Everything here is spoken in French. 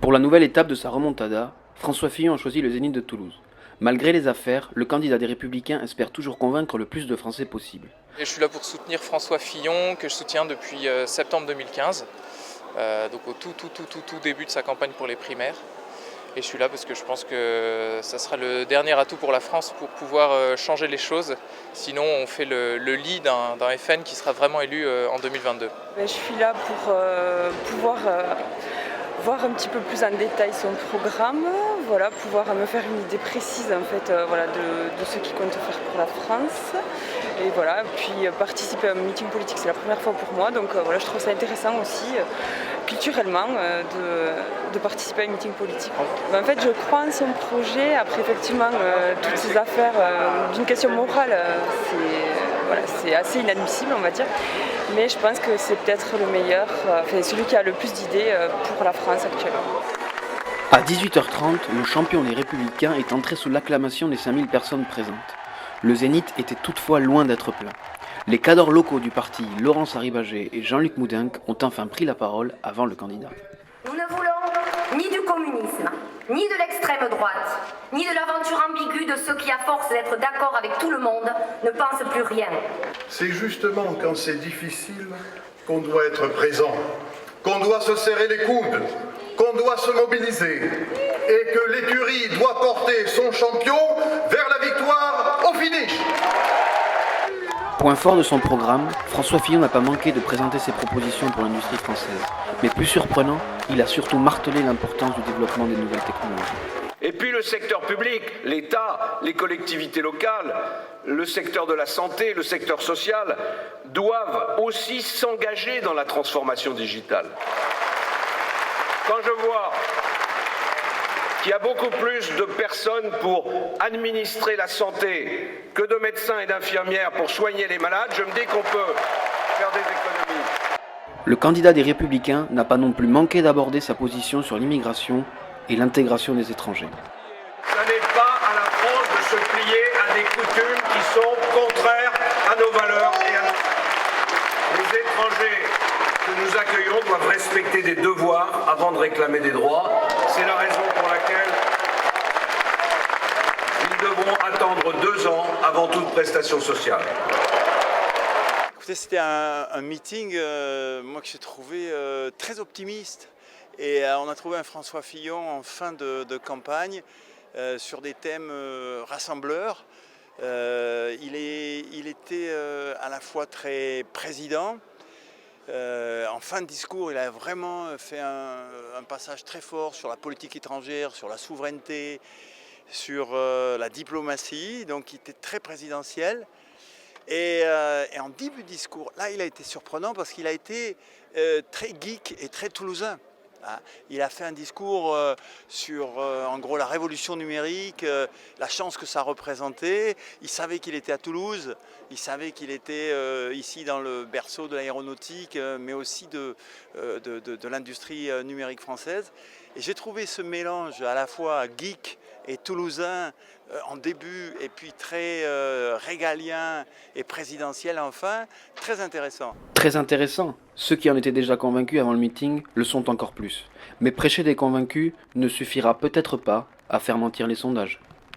Pour la nouvelle étape de sa remontada, François Fillon a choisi le Zénith de Toulouse. Malgré les affaires, le candidat des Républicains espère toujours convaincre le plus de Français possible. Et je suis là pour soutenir François Fillon, que je soutiens depuis septembre 2015, donc au tout début de sa campagne pour les primaires. Et je suis là parce que je pense que ça sera le dernier atout pour la France pour pouvoir changer les choses. Sinon, on fait le lit d'un FN qui sera vraiment élu en 2022. Je suis là pour pouvoir voir un petit peu plus en détail son programme, voilà, pouvoir me faire une idée précise en fait, de ce qu'il compte faire pour la France. Et voilà, puis participer à un meeting politique, c'est la première fois pour moi, donc voilà, je trouve ça intéressant aussi culturellement de participer à un meeting politique. En fait, je crois en son projet. Après, effectivement, toutes ces affaires d'une question morale, c'est assez inadmissible, on va dire. Mais je pense que c'est peut-être le meilleur, celui qui a le plus d'idées pour la France actuellement. À 18h30, le champion des Républicains est entré sous l'acclamation des 5000 personnes présentes. Le Zénith était toutefois loin d'être plein. Les cadres locaux du parti, Laurence Harribagé et Jean-Luc Moudenc, ont enfin pris la parole avant le candidat. Nous ne voulons ni du communisme, ni de l'extrême droite, ni de l'aventure ambiguë de ceux qui, à force d'être d'accord avec tout le monde, ne pensent plus rien. C'est justement quand c'est difficile qu'on doit être présent, qu'on doit se serrer les coudes, qu'on doit se mobiliser et que l'écurie doit porter son champion vers la victoire au finish. Point fort de son programme, François Fillon n'a pas manqué de présenter ses propositions pour l'industrie française. Mais plus surprenant, il a surtout martelé l'importance du développement des nouvelles technologies. Et puis le secteur public, l'État, les collectivités locales, le secteur de la santé, le secteur social, doivent aussi s'engager dans la transformation digitale. Quand je vois qu'il y a beaucoup plus de personnes pour administrer la santé que de médecins et d'infirmières pour soigner les malades, je me dis qu'on peut faire des économies. Le candidat des Républicains n'a pas non plus manqué d'aborder sa position sur l'immigration et l'intégration des étrangers. Ça n'est pas à la France de se plier à des coutumes qui sont contraires à nos valeurs et à nos... Les étrangers que nous accueillons doivent respecter des devoirs avant de réclamer des droits. C'est la raison pour laquelle ils devront attendre 2 ans avant toute prestation sociale. Écoutez, c'était un meeting moi, que j'ai trouvé très optimiste. Et on a trouvé un François Fillon en fin de campagne sur des thèmes rassembleurs. Il était à la fois très président. En fin de discours, il a vraiment fait un passage très fort sur la politique étrangère, sur la souveraineté, sur la diplomatie, donc il était très présidentiel. Et en début de discours, là il a été surprenant parce qu'il a été très geek et très toulousain. Il a fait un discours sur en gros la révolution numérique, la chance que ça représentait. Il savait qu'il était à Toulouse, il savait qu'il était ici dans le berceau de l'aéronautique, mais aussi de l'industrie numérique française. Et j'ai trouvé ce mélange à la fois geek et toulousain en début, et puis très régalien et présidentiel enfin, très intéressant. Très intéressant. Ceux qui en étaient déjà convaincus avant le meeting le sont encore plus. Mais prêcher des convaincus ne suffira peut-être pas à faire mentir les sondages.